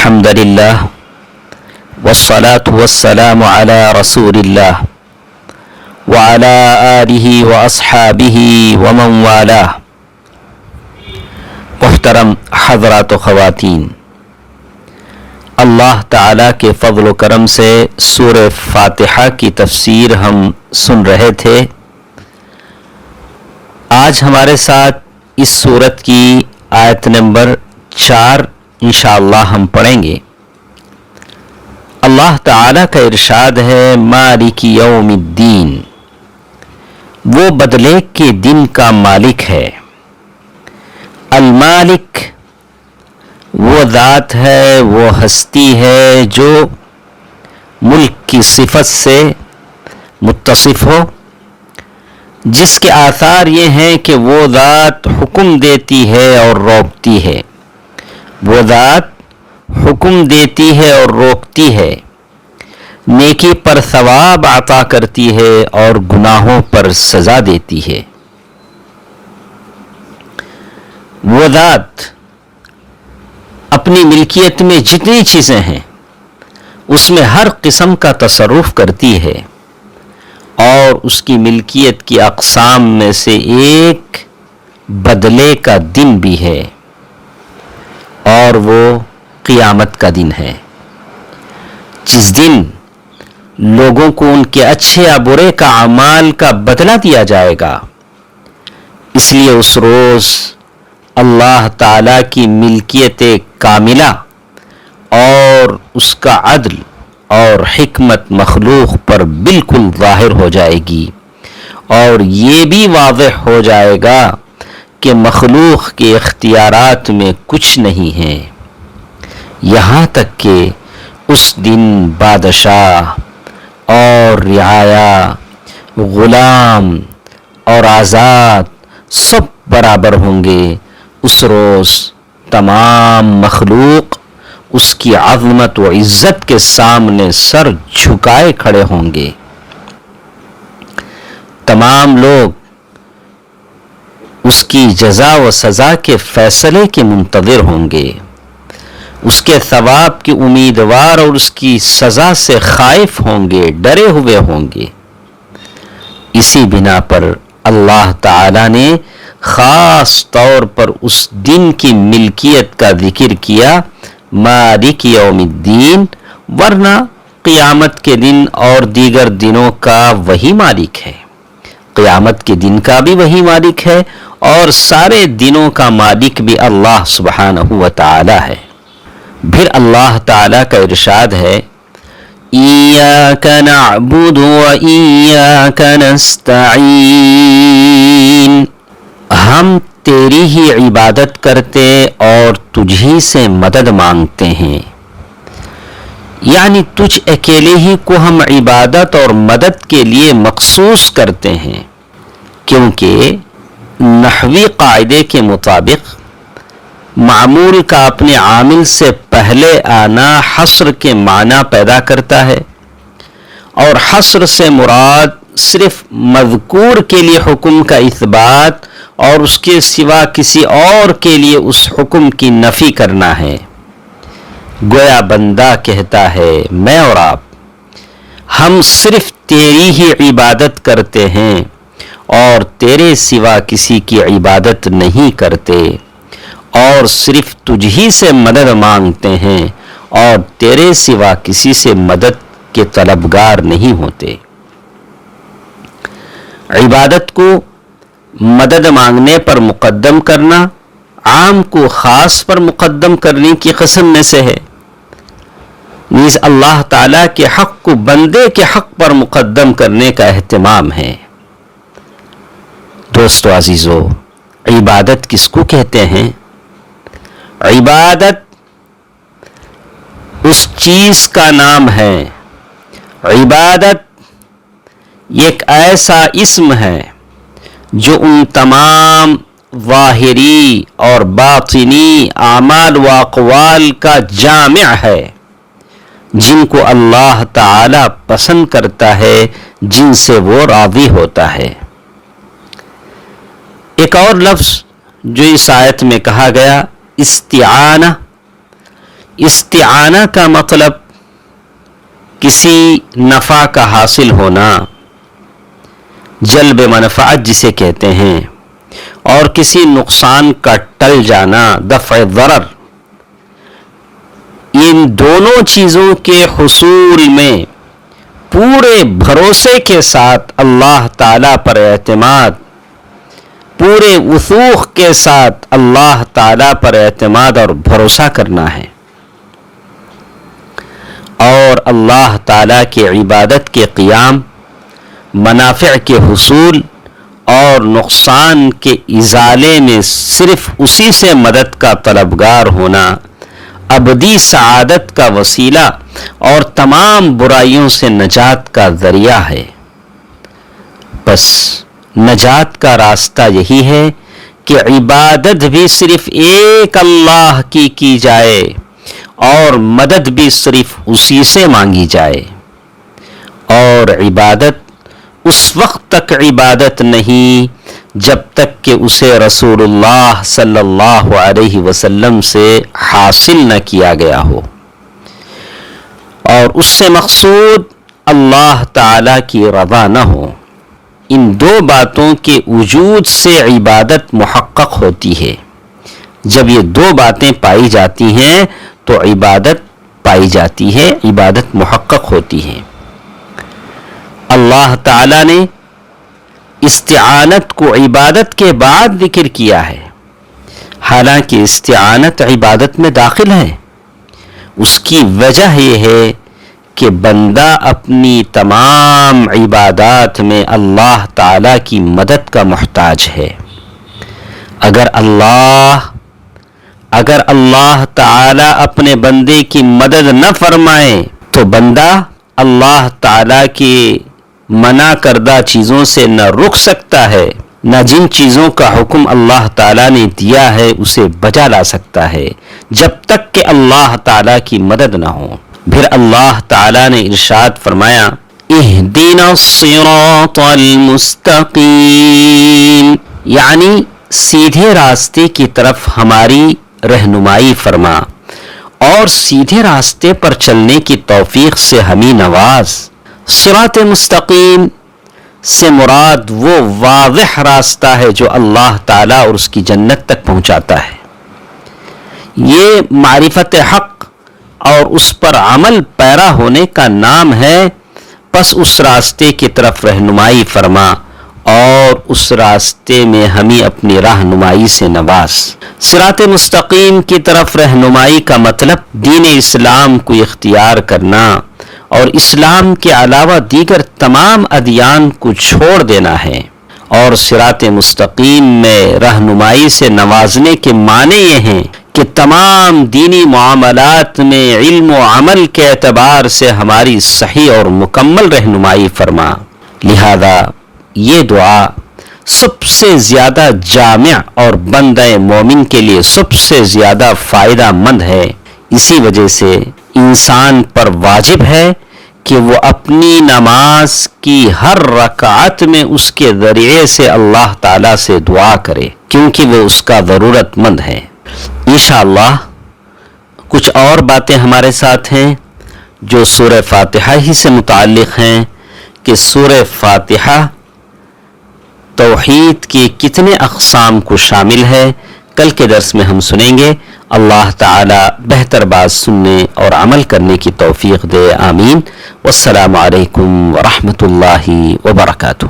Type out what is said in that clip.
الحمد لله والصلاة والسلام على رسول الله وعلى آله وأصحابه ومن والاه. محترم حضرات و خواتین، اللہ تعالیٰ کے فضل و کرم سے سورہ فاتحہ کی تفسیر ہم سن رہے تھے. آج ہمارے ساتھ اس سورت کی آیت نمبر 4 انشاءاللہ ہم پڑھیں گے. اللہ تعالیٰ کا ارشاد ہے، مالک یوم الدین، وہ بدلے کے دن کا مالک ہے. المالک وہ ذات ہے، وہ ہستی ہے جو ملک کی صفت سے متصف ہو، جس کے آثار یہ ہیں کہ وہ ذات حکم دیتی ہے اور روکتی ہے. وہ ذات حکم دیتی ہے اور روکتی ہے، نیکی پر ثواب عطا کرتی ہے اور گناہوں پر سزا دیتی ہے. وہ ذات اپنی ملکیت میں جتنی چیزیں ہیں اس میں ہر قسم کا تصرف کرتی ہے، اور اس کی ملکیت کی اقسام میں سے ایک بدلے کا دن بھی ہے، اور وہ قیامت کا دن ہے، جس دن لوگوں کو ان کے اچھے یا برے کا اعمال کا بدلہ دیا جائے گا. اس لیے اس روز اللہ تعالیٰ کی ملکیت کاملہ اور اس کا عدل اور حکمت مخلوق پر بالکل ظاہر ہو جائے گی، اور یہ بھی واضح ہو جائے گا کہ مخلوق کے اختیارات میں کچھ نہیں ہے، یہاں تک کہ اس دن بادشاہ اور رعایا، غلام اور آزاد سب برابر ہوں گے. اس روز تمام مخلوق اس کی عظمت و عزت کے سامنے سر جھکائے کھڑے ہوں گے. تمام لوگ اس کی جزا و سزا کے فیصلے کے منتظر ہوں گے، اس کے ثواب کے امیدوار اور اس کی سزا سے خائف ہوں گے، ڈرے ہوئے ہوں گے. اسی بنا پر اللہ تعالی نے خاص طور پر اس دن کی ملکیت کا ذکر کیا، مالک یوم الدین، ورنہ قیامت کے دن اور دیگر دنوں کا وہی مالک ہے. قیامت کے دن کا بھی وہی مالک ہے، اور سارے دنوں کا مالک بھی اللہ سبحانہ و تعالی ہے. پھر اللہ تعالیٰ کا ارشاد ہے، ایاک نعبد و ایاک نستعین، ہم تیری ہی عبادت کرتے اور تجھ ہی سے مدد مانگتے ہیں. یعنی تجھ اکیلے ہی کو ہم عبادت اور مدد کے لیے مخصوص کرتے ہیں، کیونکہ نحوی قاعدے کے مطابق معمول کا اپنے عامل سے پہلے آنا حصر کے معنی پیدا کرتا ہے، اور حصر سے مراد صرف مذکور کے لیے حکم کا اثبات اور اس کے سوا کسی اور کے لیے اس حکم کی نفی کرنا ہے. گویا بندہ کہتا ہے، میں اور آپ ہم صرف تیری ہی عبادت کرتے ہیں اور تیرے سوا کسی کی عبادت نہیں کرتے، اور صرف تجھ ہی سے مدد مانگتے ہیں اور تیرے سوا کسی سے مدد کے طلبگار نہیں ہوتے. عبادت کو مدد مانگنے پر مقدم کرنا عام کو خاص پر مقدم کرنے کی قسم میں سے ہے، نیز اللہ تعالیٰ کے حق کو بندے کے حق پر مقدم کرنے کا اہتمام ہے. دوستو عزیزو، عبادت کس کو کہتے ہیں؟ عبادت اس چیز کا نام ہے. عبادت ایک ایسا اسم ہے جو ان تمام ظاہری اور باطنی اعمال و اقوال کا جامع ہے جن کو اللہ تعالی پسند کرتا ہے، جن سے وہ راضی ہوتا ہے. ایک اور لفظ جو اس آیت میں کہا گیا، استعانہ، استعانہ کا مطلب کسی نفع کا حاصل ہونا، جلب منفعت جسے کہتے ہیں، اور کسی نقصان کا ٹل جانا، دفع ضرر. ان دونوں چیزوں کے حصول میں پورے بھروسے کے ساتھ اللہ تعالیٰ پر اعتماد، پورے وثوق کے ساتھ اللہ تعالیٰ پر اعتماد اور بھروسہ کرنا ہے، اور اللہ تعالیٰ کی عبادت کے قیام، منافع کے حصول اور نقصان کے ازالے میں صرف اسی سے مدد کا طلبگار ہونا ابدی سعادت کا وسیلہ اور تمام برائیوں سے نجات کا ذریعہ ہے. بس نجات کا راستہ یہی ہے کہ عبادت بھی صرف ایک اللہ کی جائے اور مدد بھی صرف اسی سے مانگی جائے. اور عبادت اس وقت تک عبادت نہیں جب تک کہ اسے رسول اللہ صلی اللہ علیہ وسلم سے حاصل نہ کیا گیا ہو، اور اس سے مقصود اللہ تعالی کی رضا نہ ہو. ان دو باتوں کے وجود سے عبادت محقق ہوتی ہے. جب یہ دو باتیں پائی جاتی ہیں تو عبادت پائی جاتی ہے، عبادت محقق ہوتی ہے. اللہ تعالی نے استعانت کو عبادت کے بعد ذکر کیا ہے، حالانکہ استعانت عبادت میں داخل ہے. اس کی وجہ یہ ہے کہ بندہ اپنی تمام عبادات میں اللہ تعالی کی مدد کا محتاج ہے. اگر اللہ تعالی اپنے بندے کی مدد نہ فرمائے تو بندہ اللہ تعالی کی منع کردہ چیزوں سے نہ رک سکتا ہے، نہ جن چیزوں کا حکم اللہ تعالیٰ نے دیا ہے اسے بجا لا سکتا ہے، جب تک کہ اللہ تعالیٰ کی مدد نہ ہو. پھر اللہ تعالیٰ نے ارشاد فرمایا، اہدنا الصراط المستقیم، یعنی سیدھے راستے کی طرف ہماری رہنمائی فرما اور سیدھے راستے پر چلنے کی توفیق سے ہمیں نواز. صراط مستقیم سے مراد وہ واضح راستہ ہے جو اللہ تعالیٰ اور اس کی جنت تک پہنچاتا ہے. یہ معرفت حق اور اس پر عمل پیرا ہونے کا نام ہے. پس اس راستے کی طرف رہنمائی فرما اور اس راستے میں ہمیں اپنی رہنمائی سے نواز. صراط مستقیم کی طرف رہنمائی کا مطلب دین اسلام کو اختیار کرنا اور اسلام کے علاوہ دیگر تمام ادیان کو چھوڑ دینا ہے. اور صراط مستقیم میں رہنمائی سے نوازنے کے معنی یہ ہیں کہ تمام دینی معاملات میں علم و عمل کے اعتبار سے ہماری صحیح اور مکمل رہنمائی فرما. لہذا یہ دعا سب سے زیادہ جامع اور بندہ مومن کے لیے سب سے زیادہ فائدہ مند ہے. اسی وجہ سے انسان پر واجب ہے کہ وہ اپنی نماز کی ہر رکعت میں اس کے ذریعے سے اللہ تعالیٰ سے دعا کرے، کیونکہ وہ اس کا ضرورت مند ہے. انشاءاللہ کچھ اور باتیں ہمارے ساتھ ہیں جو سورہ فاتحہ ہی سے متعلق ہیں کہ سورہ فاتحہ توحید کی کتنے اقسام کو شامل ہے. کل کے درس میں ہم سنیں گے. اللہ تعالی بہتر بات سننے اور عمل کرنے کی توفیق دے. آمین. والسلام علیکم ورحمۃ اللہ وبرکاتہ.